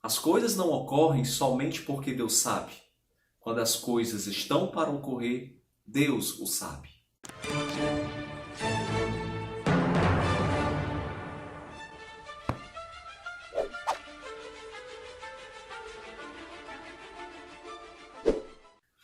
As coisas não ocorrem somente porque Deus sabe. Quando as coisas estão para ocorrer, Deus o sabe.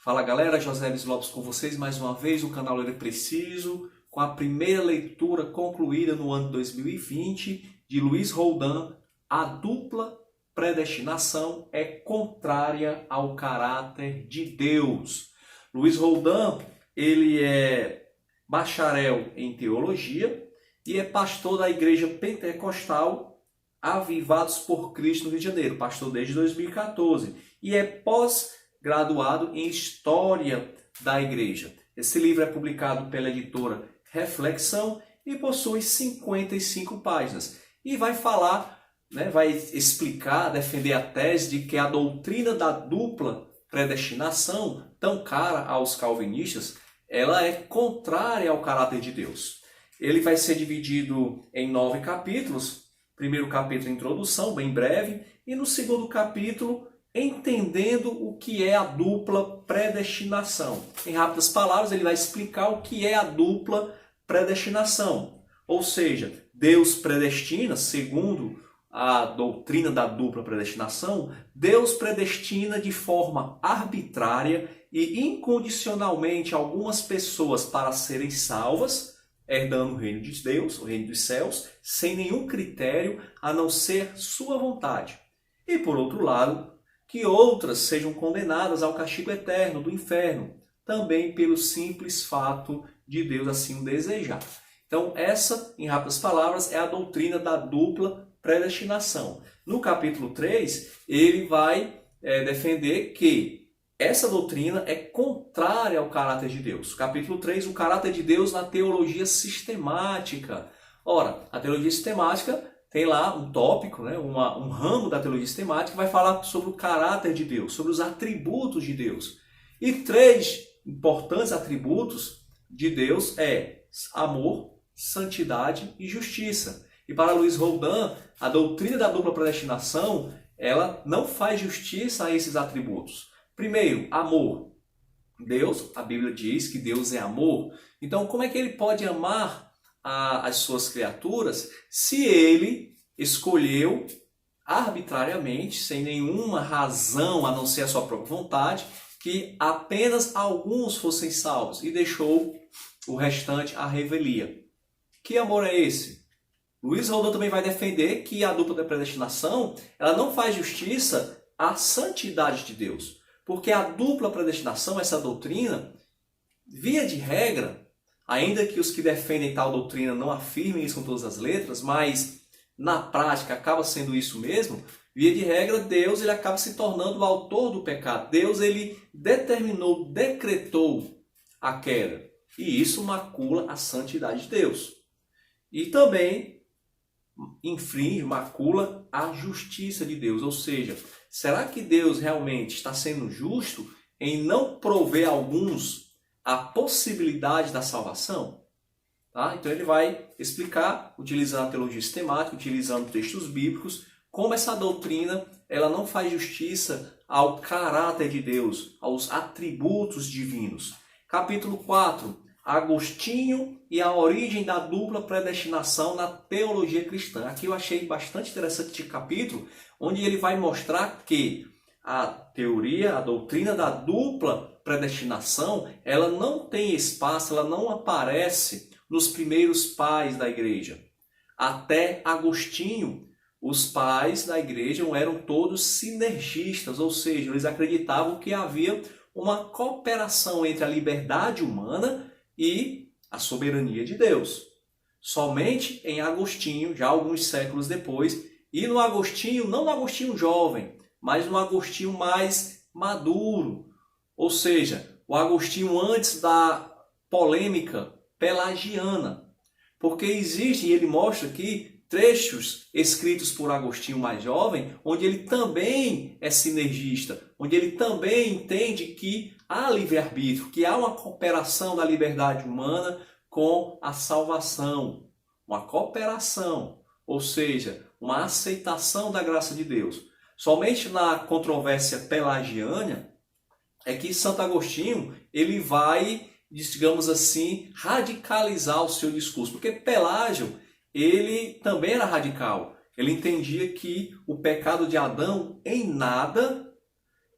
Fala galera, José Luiz Lopes com vocês mais uma vez, o canal Ler Preciso, com a primeira leitura concluída no ano 2020 de Luiz Roldan, A Dupla Predestinação é Contrária ao Caráter de Deus. Luiz Roldan, ele é bacharel em teologia e é pastor da Igreja Pentecostal Avivados por Cristo no Rio de Janeiro, pastor desde 2014, e é pós-graduado em História da Igreja. Esse livro é publicado pela editora Reflexão e possui 55 páginas. E vai falar, vai explicar, defender a tese de que a doutrina da dupla predestinação, tão cara aos calvinistas, ela é contrária ao caráter de Deus. Ele vai ser dividido em 9 capítulos. Primeiro capítulo, introdução, bem breve, e no segundo capítulo, entendendo o que é a dupla predestinação. Em rápidas palavras, ele vai explicar o que é a dupla predestinação. Ou seja, Deus predestina, segundo a doutrina da dupla predestinação, Deus predestina de forma arbitrária e incondicionalmente algumas pessoas para serem salvas, herdando o reino de Deus, o reino dos céus, sem nenhum critério a não ser sua vontade. E por outro lado, que outras sejam condenadas ao castigo eterno do inferno, também pelo simples fato de Deus assim o desejar. Então essa, em rápidas palavras, é a doutrina da dupla predestinação. No capítulo 3, ele vai defender que essa doutrina é contrária ao caráter de Deus. Capítulo 3, o caráter de Deus na teologia sistemática. Ora, a teologia sistemática tem lá um tópico, um ramo da teologia sistemática que vai falar sobre o caráter de Deus, sobre os atributos de Deus. E 3 importantes atributos de Deus é amor, santidade e justiça. E para Luiz Roldan, a doutrina da dupla predestinação, ela não faz justiça a esses atributos. Primeiro, amor. Deus, a Bíblia diz que Deus é amor. Então, como é que ele pode amar as suas criaturas se ele escolheu arbitrariamente, sem nenhuma razão a não ser a sua própria vontade, que apenas alguns fossem salvos e deixou o restante à revelia? Que amor é esse? Luiz Roldan também vai defender que a dupla da predestinação ela não faz justiça à santidade de Deus, porque a dupla predestinação, essa doutrina, via de regra, ainda que os que defendem tal doutrina não afirmem isso com todas as letras, mas na prática acaba sendo isso mesmo, via de regra, Deus ele acaba se tornando o autor do pecado. Deus ele determinou, decretou a queda. E isso macula a santidade de Deus. E também infringe, macula a justiça de Deus. Ou seja, será que Deus realmente está sendo justo em não prover a alguns a possibilidade da salvação? Tá? Então ele vai explicar, utilizando a teologia sistemática, utilizando textos bíblicos, como essa doutrina ela não faz justiça ao caráter de Deus, aos atributos divinos. Capítulo 4. Agostinho e a origem da dupla predestinação na teologia cristã. Aqui eu achei bastante interessante esse capítulo, onde ele vai mostrar que a teoria, a doutrina da dupla predestinação, ela não tem espaço, ela não aparece nos primeiros pais da igreja. Até Agostinho, os pais da igreja eram todos sinergistas, ou seja, eles acreditavam que havia uma cooperação entre a liberdade humana e a soberania de Deus. Somente em Agostinho, já alguns séculos depois, e no Agostinho, não no Agostinho jovem, mas no Agostinho mais maduro, ou seja, o Agostinho antes da polêmica pelagiana, porque existe, e ele mostra aqui, trechos escritos por Agostinho mais jovem, onde ele também é sinergista, onde ele também entende que há livre-arbítrio, que há uma cooperação da liberdade humana com a salvação, uma cooperação, ou seja, uma aceitação da graça de Deus. Somente na controvérsia pelagiana é que Santo Agostinho ele vai, digamos assim, radicalizar o seu discurso. Porque Pelágio ele também era radical. Ele entendia que o pecado de Adão em nada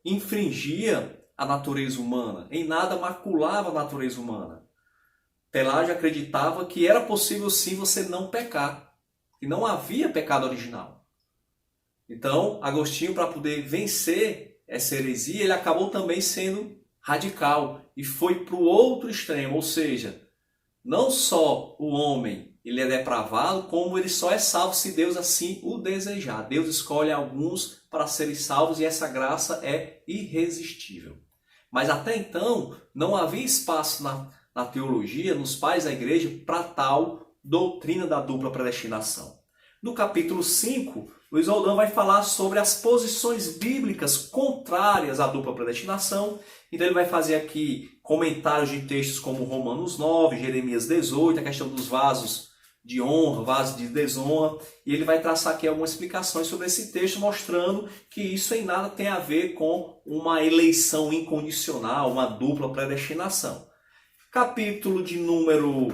infringia a natureza humana, em nada maculava a natureza humana. Pelágio acreditava que era possível sim você não pecar, que não havia pecado original. Então, Agostinho, para poder vencer essa heresia, ele acabou também sendo radical e foi para o outro extremo, ou seja, não só o homem ele é depravado, como ele só é salvo se Deus assim o desejar. Deus escolhe alguns para serem salvos e essa graça é irresistível. Mas até então não havia espaço na teologia, nos pais da igreja, para tal doutrina da dupla predestinação. No capítulo 5, Luiz Roldan vai falar sobre as posições bíblicas contrárias à dupla predestinação. Então ele vai fazer aqui comentários de textos como Romanos 9, Jeremias 18, a questão dos vasos de honra, vasos de desonra. E ele vai traçar aqui algumas explicações sobre esse texto, mostrando que isso em nada tem a ver com uma eleição incondicional, uma dupla predestinação. Capítulo de número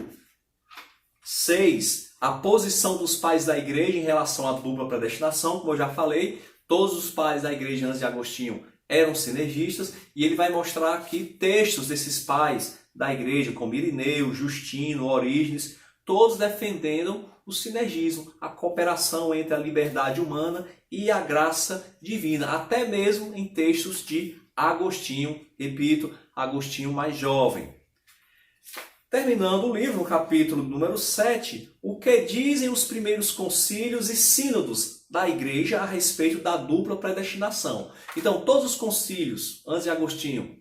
6, a posição dos pais da igreja em relação à dupla predestinação. Como eu já falei, todos os pais da igreja antes de Agostinho eram sinergistas, e ele vai mostrar aqui textos desses pais da igreja, como Irineu, Justino, Orígenes, todos defendendo o sinergismo, a cooperação entre a liberdade humana e a graça divina, até mesmo em textos de Agostinho, repito, Agostinho mais jovem. Terminando o livro, no capítulo número 7, o que dizem os primeiros concílios e sínodos da igreja a respeito da dupla predestinação. Então, todos os concílios, antes de Agostinho,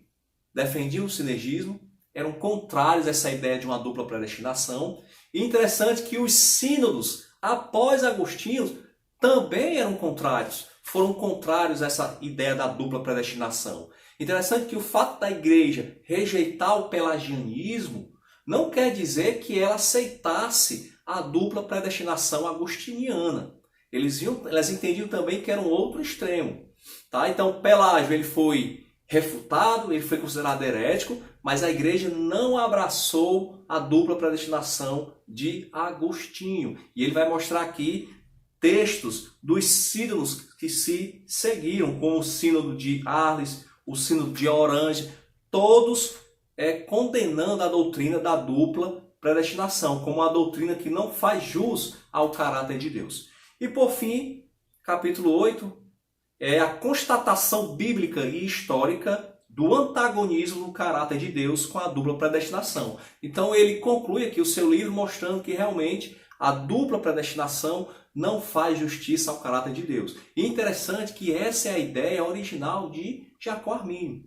defendiam o sinergismo, eram contrários a essa ideia de uma dupla predestinação. E interessante que os sínodos, após Agostinho, também eram contrários, foram contrários a essa ideia da dupla predestinação. Interessante que o fato da igreja rejeitar o pelagianismo não quer dizer que ela aceitasse a dupla predestinação agostiniana. Elas entendiam também que era um outro extremo. Tá? Então, Pelágio ele foi refutado, ele foi considerado herético, mas a igreja não abraçou a dupla predestinação de Agostinho. E ele vai mostrar aqui textos dos sínodos que se seguiram, como o sínodo de Arles, o sínodo de Orange, todos condenando a doutrina da dupla predestinação, como uma doutrina que não faz jus ao caráter de Deus. E por fim, capítulo 8, é a constatação bíblica e histórica do antagonismo no caráter de Deus com a dupla predestinação. Então ele conclui aqui o seu livro mostrando que realmente a dupla predestinação não faz justiça ao caráter de Deus. E interessante que essa é a ideia original de Jacó Armínio.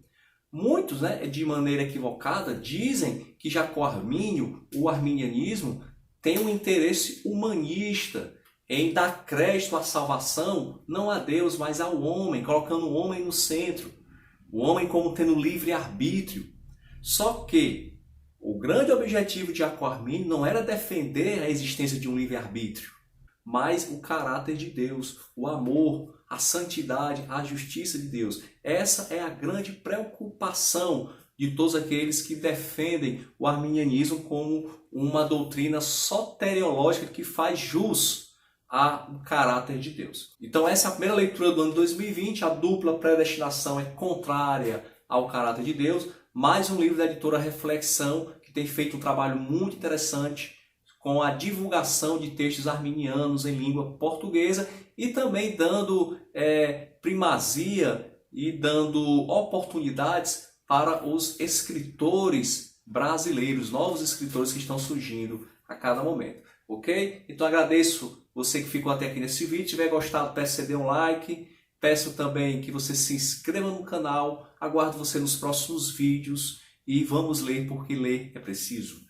Muitos, de maneira equivocada, dizem que Jacó Armínio, o arminianismo, tem um interesse humanista em dar crédito à salvação, não a Deus, mas ao homem, colocando o homem no centro. O homem como tendo livre-arbítrio. Só que o grande objetivo de Jacó Armínio não era defender a existência de um livre-arbítrio, mas o caráter de Deus, o amor, a santidade, a justiça de Deus. Essa é a grande preocupação de todos aqueles que defendem o arminianismo como uma doutrina soteriológica que faz jus ao caráter de Deus. Então essa é a primeira leitura do ano 2020, a dupla predestinação é contrária ao caráter de Deus, mais um livro da editora Reflexão, que tem feito um trabalho muito interessante com a divulgação de textos arminianos em língua portuguesa e também dando primazia e dando oportunidades para os escritores brasileiros, novos escritores que estão surgindo a cada momento. Ok? Então agradeço você que ficou até aqui nesse vídeo. Se tiver gostado, peço que você dê um like. Peço também que você se inscreva no canal. Aguardo você nos próximos vídeos. E vamos ler porque ler é preciso.